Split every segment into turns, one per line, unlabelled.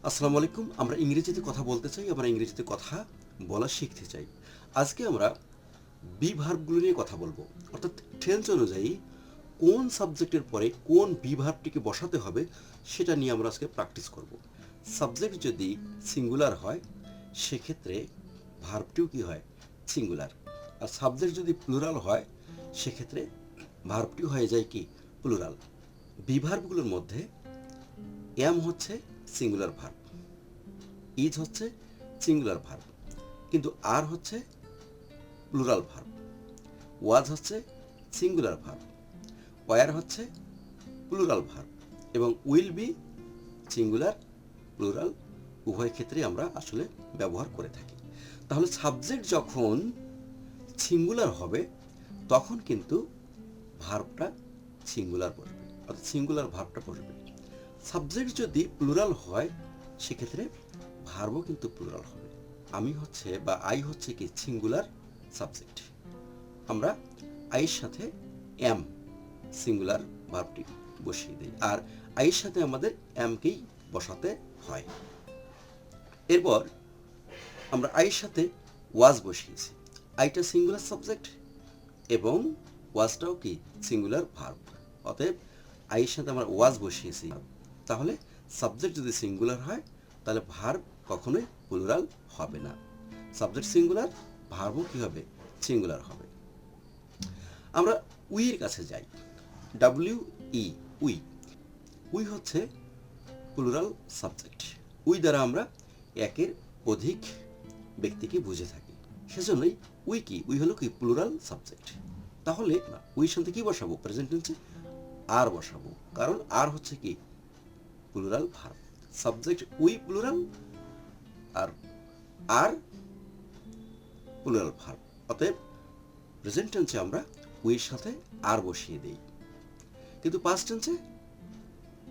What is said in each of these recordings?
আসসালামু আলাইকুম। আমরা ইংরেজিতে কথা বলতে চাই, আমরা ইংরেজিতে কথা বলা শিখতে চাই। আজকে আমরা বি ভার্বগুলো নিয়ে কথা বলবো, অর্থাৎ টেন্স অনুযায়ী কোন সাবজেক্টের পরে কোন বি ভার্বটিকে বসাতে হবে সেটা নিয়ে আমরা আজকে প্র্যাকটিস করব। সাবজেক্ট যদি সিঙ্গুলার হয় সেক্ষেত্রে ভার্বটিও কি হয়, সিঙ্গুলার। আর সাবজেক্ট যদি প্লুরাল হয় সেক্ষেত্রে ভার্বটিও হয়ে যায় কি, প্লুরাল। বি ভার্বগুলোর মধ্যে এম হচ্ছে সিঙ্গুলার ভার্ব, ইজ হচ্ছে সিঙ্গুলার ভার্ব, কিন্তু আর হচ্ছে প্লুরাল ভার্ব। ওয়াজ হচ্ছে সিঙ্গুলার ভার্ব, ওয়ার হচ্ছে প্লুরাল ভার্ব, এবং উইল বি সিঙ্গুলার প্লুরাল উভয় ক্ষেত্রে আমরা আসলে ব্যবহার করে থাকি। তাহলে সাবজেক্ট যখন সিঙ্গুলার হবে তখন কিন্তু ভার্বটা সিঙ্গুলার বসবে, অর্থাৎ সিঙ্গুলার ভার্বটা বসবে। সাবজেক্ট যদি প্লুরাল হয় সেক্ষেত্রে ভার্বও কিন্তু প্লুরাল হবে। আমি হচ্ছে বা আই হচ্ছে কি সিঙ্গুলার সাবজেক্ট, আমরা আইয়ের সাথে এম সিঙ্গুলার ভার্বটি বসিয়ে দিই, আর আইয়ের সাথে আমাদের এমকেই বসাতে হয়। এরপর আমরা আইয়ের সাথে ওয়াজ বসিয়েছি, আইটা সিঙ্গুলার সাবজেক্ট এবং ওয়াজটাও কি সিঙ্গুলার ভার্ব, অতএব আইয়ের সাথে আমরা ওয়াজ বসিয়েছি। তাহলে সাবজেক্ট যদি সিঙ্গুলার হয় তাহলে ভার্ব কখনোই প্লুরাল হবে না। সাবজেক্ট সিঙ্গুলার, ভার্বও কি হবে, সিঙ্গুলার হবে। আমরা উইয়ের কাছে যাই, ডাব্লিউ ই, উই। উই হচ্ছে প্লুরাল সাবজেক্ট। উই দ্বারা আমরা একের অধিক ব্যক্তিকে বুঝে থাকি, সেজন্যই উই কি, উই হলো কি প্লুরাল সাবজেক্ট। তাহলে উইর সাথে কি বসাবো, প্রেজেন্ট টেন্সে আর বসাবো, কারণ আর হচ্ছে কি plural verb. Subject we plural আর প্লুরাল ভার্ব, অতএব প্রেজেন্ট টেন্সে আমরা উইর সাথে আর বসিয়ে দেই, কিন্তু পাস্ট টেন্সে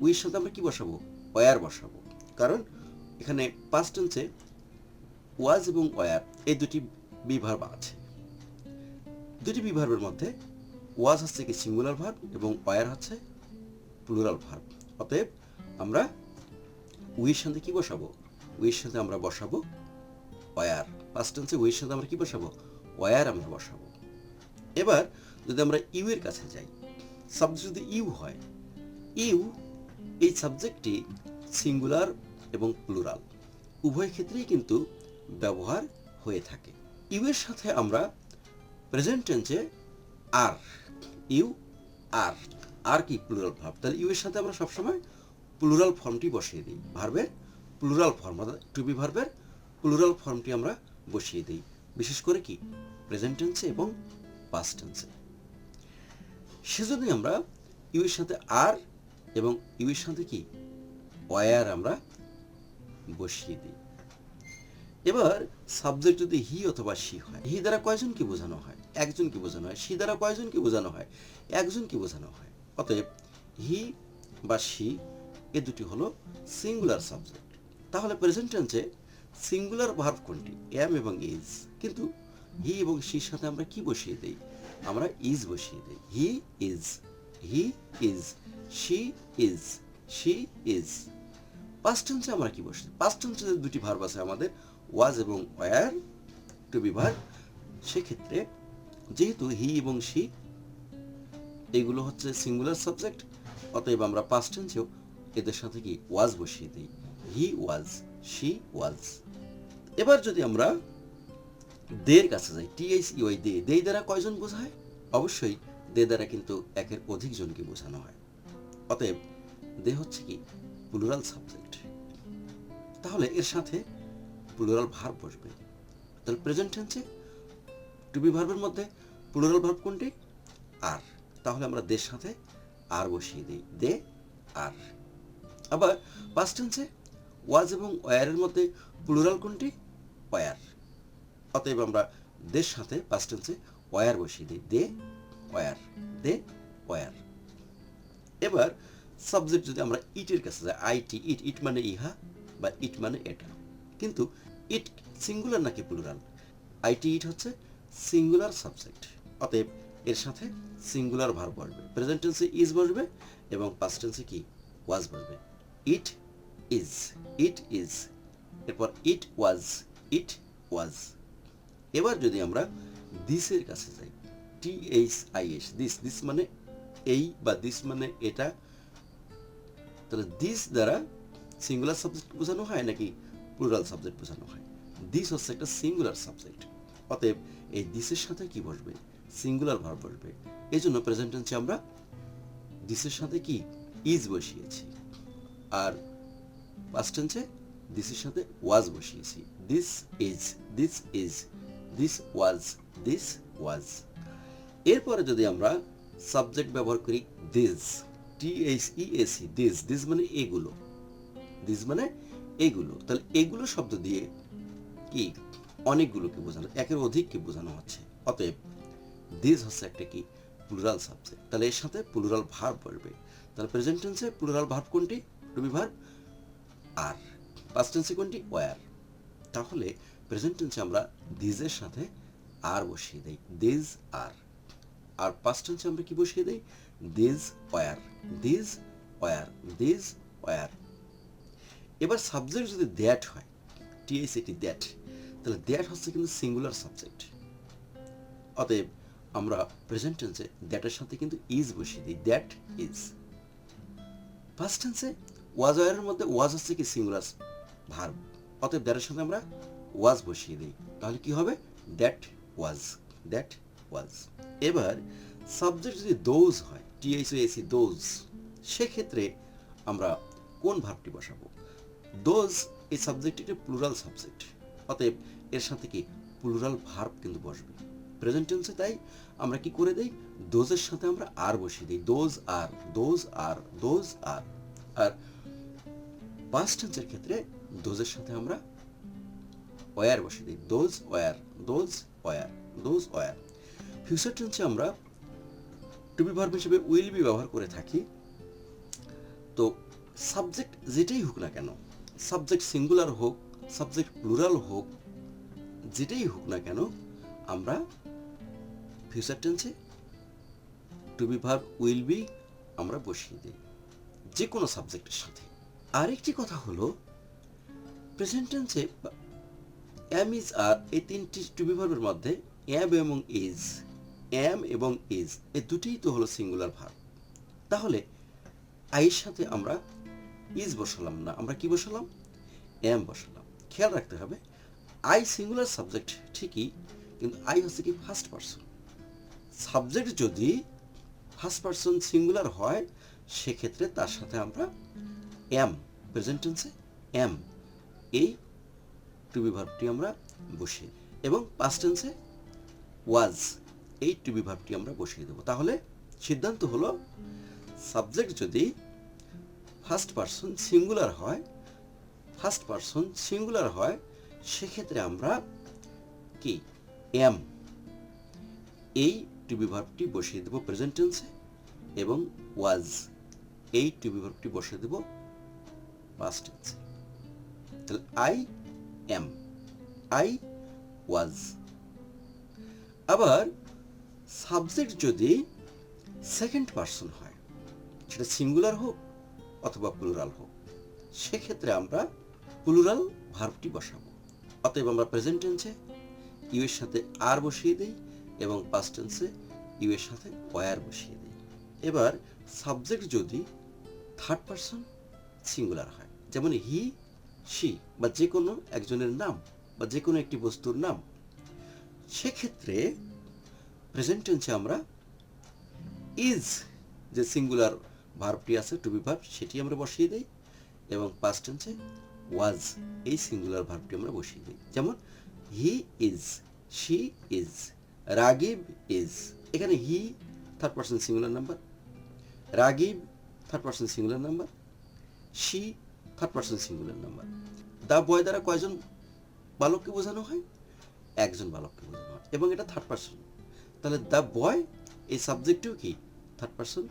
উইর সাথে আমরা কি বসাবো, ওয়ার বসাবো, কারণ এখানে পাস্ট টেন্সে ওয়াজ এবং ওয়ার এই দুটি বি ভার্ব আছে। দুটি বি ভার্বের মধ্যে ওয়াজ হচ্ছে কি সিঙ্গুলার ভার্ব এবং ওয়ার হচ্ছে প্লুরাল ভার্ব, অতএব আমরা উইর সাথে কি বসাবো, উইর সাথে আমরা বসাবো ওয়ার। পাস্ট টেন্সে উইর সাথে আমরা কি বসাবো, ওয়ার আমরা বসাবো। এবার যদি আমরা ইউ এর কাছে যাই, সাবজেক্ট যদি ইউ হয়, ইউ এই সাবজেক্টটি সিঙ্গুলার এবং প্লুরাল উভয় ক্ষেত্রেই কিন্তু ব্যবহার হয়ে থাকে। ইউ এর সাথে আমরা প্রেজেন্ট টেন্সে আর, ইউ আর, আর কি প্লুরাল ভার্ব, তাহলে ইউ এর সাথে আমরা সবসময় প্লুরাল ফর্মটি বসিয়ে দিই, ভার্বের প্লুরাল ফর্ম, অর্থাৎ টু বি ভার্বের প্লুরাল ফর্মটি আমরা বসিয়ে দিই, বিশেষ করে কি প্রেজেন্ট টেন্সে এবং পাস্ট টেন্সে। সেজন্যই আমরা ইউ এর সাথে আর এবং ইউ এর সাথে কি ওয়ার আমরা বসিয়ে দিই। এবার সাবজেক্ট যদি হি অথবা সি হয়, হি দ্বারা কয়জনকে বোঝানো হয়, একজনকে বোঝানো হয়। সি দ্বারা কয়জনকে বোঝানো হয়, একজনকে বোঝানো হয়। অতএব হি বা সি এ দুটি হলো সিঙ্গুলার সাবজেক্ট। তাহলে প্রেজেন্ট টেন্সে সিঙ্গুলার ভার্ব কোনটি, এম এবং ইজ, কিন্তু হি এবং সির সাথে আমরা কি বসিয়ে দিই, আমরা ইজ বসিয়ে দিই। He is, he is, she is, she is. Past টেন্সে আমরা কি বসি, পাস্ট টেন্সে দুটি ভার্ব আছে আমাদের, ওয়াজ এবং ওয়ার, টু বি ভার্ব। সেক্ষেত্রে যেহেতু হি এবং সি এগুলো হচ্ছে সিঙ্গুলার সাবজেক্ট, অতএব আমরা পাস্ট টেন্সেও এদের সাথে কি ওয়াজ বসিয়ে দিই, হি ওয়াজ, শি ওয়াজ। এবার যদি আমরা দের কাছে যাই, THEY, দে, দে দ্বারা কয়জন বোঝায়, অবশ্যই দে দ্বারা কিন্তু একের অধিক জনকে বোঝানো হয়, অতএব দে হচ্ছে কি প্লুরাল সাবজেক্ট। তাহলে এর সাথে প্লুরাল ভার্ব বসবে। তাহলে প্রেজেন্ট টেন্সে টু বি ভার্বের মধ্যে প্লুরাল ভার্ব কোনটি, আর, তাহলে আমরা দের সাথে আর বসিয়ে দিই, দে আর। আবার পাস্ট টেন্সে ওয়াজ এবং ওয়ারের মধ্যে প্লুরাল কোনটি, ওয়ার, অতএব আমরা দের সাথে পাস্ট টেন্সে ওয়ার বসিয়ে দিই, দে ওয়ার, দে ওয়ার। এবার সাবজেক্ট যদি আমরা ইটের কাছে যাই, আইটি, ইট, ইট মানে ইহা বা ইট মানে এটা, কিন্তু ইট সিঙ্গুলার নাকি প্লুরাল, আইটি ইট হচ্ছে সিঙ্গুলার সাবজেক্ট, অতএব এর সাথে সিঙ্গুলার ভার্ব বসবে। প্রেজেন্ট টেন্সে ইজ বসবে এবং পাস্ট টেন্সে কি ওয়াজ বসবে। ইট ইজ, ইট ইজ, এরপর ইট ওয়াজ। এবার যদি আমরা দিসের কাছে যাই, THIS, দিস মানে এই বা দিস মানে এটা, তাহলে দিস দ্বারা সিঙ্গুলার সাবজেক্ট বোঝানো হয় নাকি প্লুরাল সাবজেক্ট বোঝানো হয়? দিস হচ্ছে একটা সিঙ্গুলার সাবজেক্ট, অতএব এই দিসের সাথে কি বসবে? সিঙ্গুলার ভার্ব বসবে। এই জন্য প্রেজেন্ট টেন্সে আমরা দিসের সাথে কি ইজ বসিয়েছি, আর পাস্ট টেন্সে দিসের সাথে ওয়াজ বসিয়েছি। This is, this was. এরপরে যদি আমরা সাবজেক্ট ব্যবহার করি দিস, THEAC, দিস মানে এগুলো, তাহলে এগুলো শব্দ দিয়ে কি অনেকগুলোকে বোঝানো, একের অধিককে বোঝানো হচ্ছে। অতএব দিস হচ্ছে একটা কি প্লুরাল সাবজেক্ট, তাহলে এর সাথে প্লুরাল ভার্ব বসবে। তাহলে প্রেজেন্ট টেন্সে প্লুরাল ভার্ব কোনটি? To be verb are. Past টেন্সে কোনটি? ওয়্যার। তাহলে প্রেজেন্ট টেন্সে আমরা দিজের সাথে আর বসিয়ে দেই, দিজ আর। আর পাস্ট টেন্সে আমরা কি বসিয়ে দেই? These were. এবার সাবজেক্ট যদি দ্যাট হয়, THAT, দ্যাট, তাহলে দ্যাট হচ্ছে কিন্তু সিঙ্গুলার সাবজেক্ট। অতএব আমরা প্রেজেন্ট টেন্সে দ্যাটের সাথে কিন্তু ইজ বসিয়ে দিই, দ্যাট ইজ। পাস্ট টেন্সে ওয়াজ ওয়্যারের মধ্যে ওয়াজ হচ্ছে কি সিঙ্গুলার ভার্ব, অতএব দ্যাটের সাথে আমরা ওয়াজ বসিয়ে দিই, তাহলে কি হবে? That was. এবার সাবজেক্ট যদি দোজ হয়, THOAC, দোজ, সেক্ষেত্রে আমরা কোন ভার্বটি বসাবো? দোজ এই সাবজেক্টটি একটা প্লুরাল সাবজেক্ট, অতএব এর সাথে কি প্লুরাল ভার্ব কিন্তু বসবে। প্রেজেন্ট টেন্সে তাই আমরা কি করে দেই? দোজের সাথে আমরা আর বসিয়ে দিই, দোজ আর। আর পাস্ট টেন্সের ক্ষেত্রে দোজের সাথে আমরা ওয়্যার বসিয়ে দিই, দোজ ওয়্যার। ফিউচার টেন্সে আমরা টু বি ভার্ব হিসেবে উইল বি ব্যবহার করে থাকি। তো সাবজেক্ট যেটাই হোক না কেন, সাবজেক্ট সিঙ্গুলার হোক, সাবজেক্ট প্লুরাল হোক, যেটাই হোক না কেন, আমরা ফিউচার টেন্সে to be verb will be আমরা বসিয়ে দিই যে কোনো সাবজেক্টের সাথে। আরেকটি কথা হলো প্রেজেন্ট টেন্সে অ্যাম, ইজ, আর, এই তিনটি টু বি ভার্বের মধ্যে অ্যাম এবং ইজ এই দুটিই তো হলো সিঙ্গুলার ভার্ব। তাহলে আইয়ের সাথে আমরা ইজ বসালাম না, আমরা কি বসালাম? অ্যাম বসালাম। খেয়াল রাখতে হবে, আই সিঙ্গুলার সাবজেক্ট ঠিকই, কিন্তু আই হচ্ছে কি ফার্স্ট পারসন। সাবজেক্ট যদি ফার্স্ট পারসন সিঙ্গুলার হয়, সেক্ষেত্রে তার সাথে আমরা অ্যাম, প্রেজেন্ট টেন্সে অ্যাম, এই টু বি ভার্বটি আমরা বসিয়ে, এবং পাস্ট টেন্সে ওয়াজ, এই টু বি ভার্বটি আমরা বসিয়ে দেবো। তাহলে সিদ্ধান্ত হলো সাবজেক্ট যদি ফার্স্ট পারসন সিঙ্গুলার হয়, সেক্ষেত্রে আমরা কি অ্যাম, এই টু বি ভার্বটি বসিয়ে দেবো প্রেজেন্ট টেন্সে, এবং ওয়াজ, এই টু বি ভার্বটি বসিয়ে দেবো পাস্ট টেন্সে। তাহলে আই ওয়াজ। আবার সাবজেক্ট যদি সেকেন্ড পারসন হয়, সেটা সিঙ্গুলার হোক অথবা প্লুরাল হোক, সেক্ষেত্রে আমরা প্লুরাল ভার্বটি বসাবো। অতএব আমরা প্রেজেন্ট টেন্সে ইউ এর সাথে আর বসিয়ে দিই, এবং পাস্ট টেন্সে ইউ এর সাথে ওয়্যার বসিয়ে দিই। এবার সাবজেক্ট যদি থার্ড পারসন সিঙ্গুলার হয়, যেমন হি, শি, বা যে কোনো একজনের নাম বা যে কোনো একটি বস্তুর নাম, সেক্ষেত্রে প্রেজেন্ট টেন্সে আমরা ইজ, যে সিঙ্গুলার ভার্বটি আছে টু বি ভার্ব, সেটি আমরা বসিয়ে দিই, এবং পাস্ট টেন্সে ওয়াজ, এই সিঙ্গুলার ভার্বটি আমরা বসিয়ে দিই। যেমন he is, she is, Ragib is. এখানে he third person singular number, Ragib third person singular number, she third person singular number. The boy দ্বারা কয়জন বালককে বোঝানো হয়? একজন বালককে বোঝানো হয়, এবং এটা থার্ড পারসন। তাহলে দ্য বয় এই সাবজেক্টটিও কি থার্ড পারসন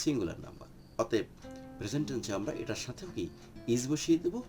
সিঙ্গুলার নাম্বার। অতএব প্রেজেন্ট টেন্সে আমরা এটার সাথেও কি ইজ বসিয়ে দেবো,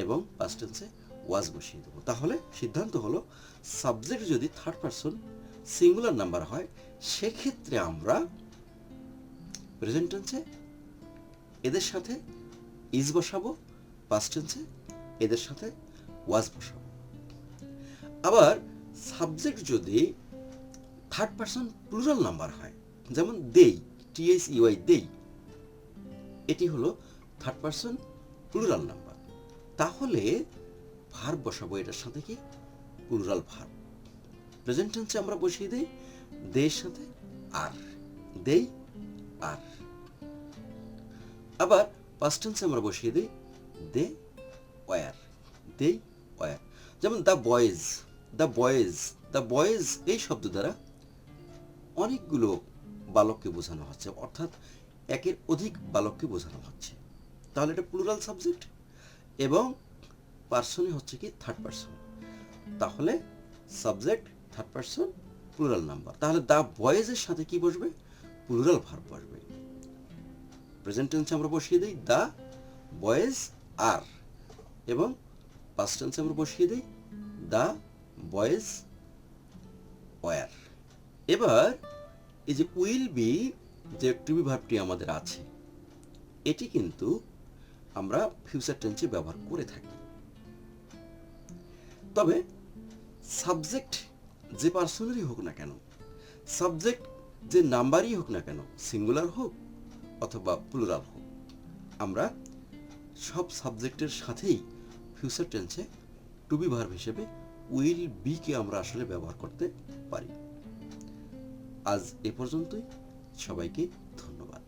এবং পাস্ট টেন্সে ওয়াজ বসিয়ে দেবো। তাহলে সিদ্ধান্ত হলো সাবজেক্ট যদি থার্ড পারসন সিঙ্গুলার নাম্বার হয়, সেক্ষেত্রে আমরা প্রেজেন্ট টেন্সে এদের সাথে ইজ বসাবো, পাস্ট টেন্সে এদের সাথে ওয়াজ বসাবো। আবার সাবজেক্ট যদি থার্ড পারসন প্লুরাল নাম্বার হয়, যেমন দেই, THEY দেই, এটি হলো থার্ড পারসন প্লুরাল নাম্বার, তাহলে ভার্ব বসাবো এটার সাথে কি প্লুরাল ভার্ব। প্রেজেন্ট টেন্সে আমরা বসিয়ে দেই দেয়ের সাথে আর, দেই আর। আবার পাস্ট টেন্সে আমরা বসিয়ে দিই দে ওয়ার, দেই ওয়ার। যেমন the boys, the boys, the boys এই শব্দ দ্বারা অনেকগুলো বালককে বোঝানো হচ্ছে, অর্থাৎ একের অধিক বালককে বোঝানো হচ্ছে। তাহলে এটা প্লুরাল সাবজেক্ট এবং পার্সনই হচ্ছে কি থার্ড পারসন, তাহলে subject third person plural number. তাহলে দ্য বয়েজের সাথে কি বসবে প্লুরাল ভার্ব বসবে। প্রেজেন্ট টেন্সে আমরা বসিয়ে দিই দ্য বয়েজ আর, এবং পাস্ট টেন্সে আমরা বসিয়ে দিই দ্য বয়েজ ওয়ার। এবার এই যে উইল বি যে টু বি ভার্বটি আমাদের আছে, এটি কিন্তু আমরা ফিউচার টেন্সে ব্যবহার করে থাকি। তবে সাবজেক্ট যে পার্সনেরই হোক না কেন, সাবজেক্ট যে নাম্বারই হোক না কেন, সিঙ্গুলার হোক অথবা প্লুরাল হোক, আমরা সব সাবজেক্টের সাথেই ফিউচার টেন্সে টু বি ভার্ব হিসেবে উইল বি কে আমরা আসলে ব্যবহার করতে পারি। আজ এ পর্যন্তই, সবাইকে ধন্যবাদ।